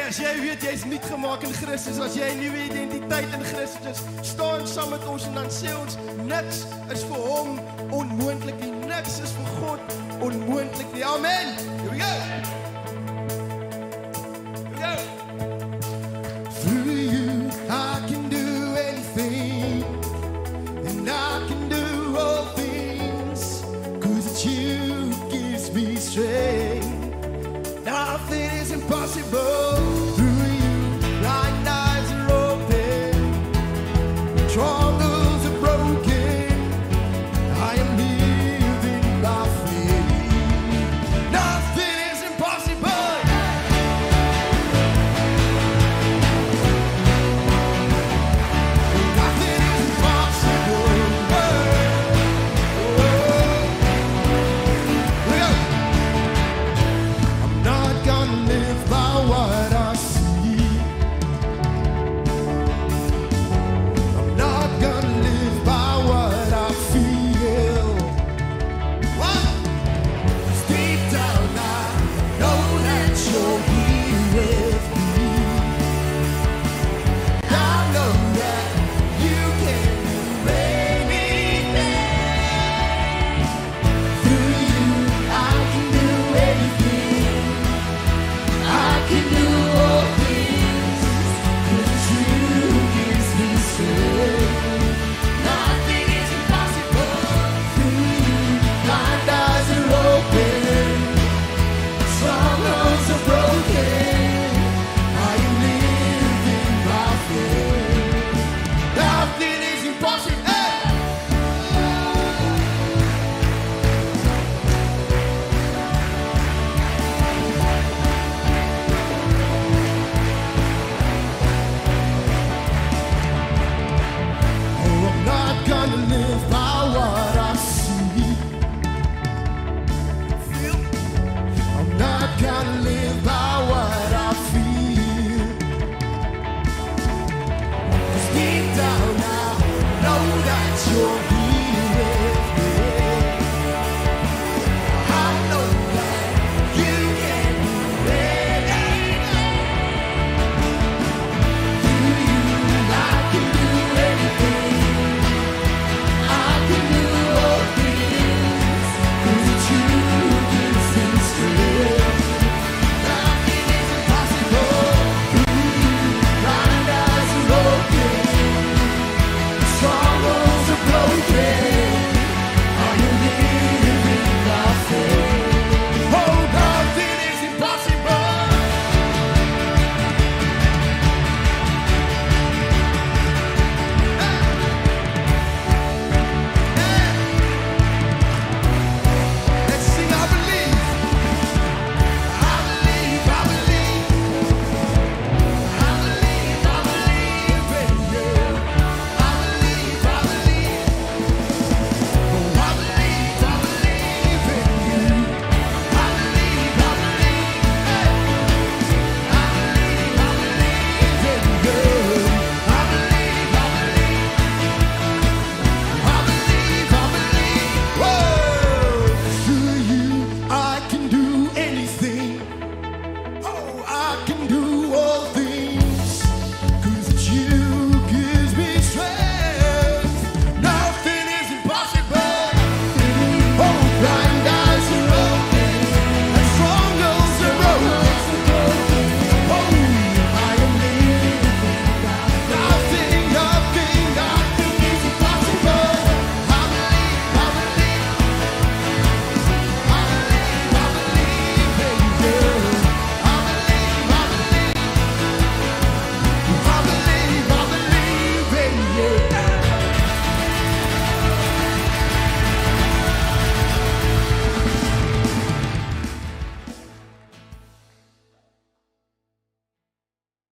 as jy weet jy is nuut gemaak in Christus, as jy 'n nuwe identiteit in Christus is, staan saam met ons en dan sê ons niks is vir hom onmoontlik nie, niks is vir God onmoontlik nie. Amen. Here we go. Here we go. Through you I can do anything, and I can do all things, 'cause it's you who gives me strength. Nothing is impossible. Through you, blind eyes are open, strongholds are broken. I am living by faith. Nothing is impossible. Nothing is impossible. I'm not gonna live by what I see. I'm not gonna live by what I feel. What? 'Cause deep down I know that you're here with me. I know that you can do anything. Through you I can do anything. I can do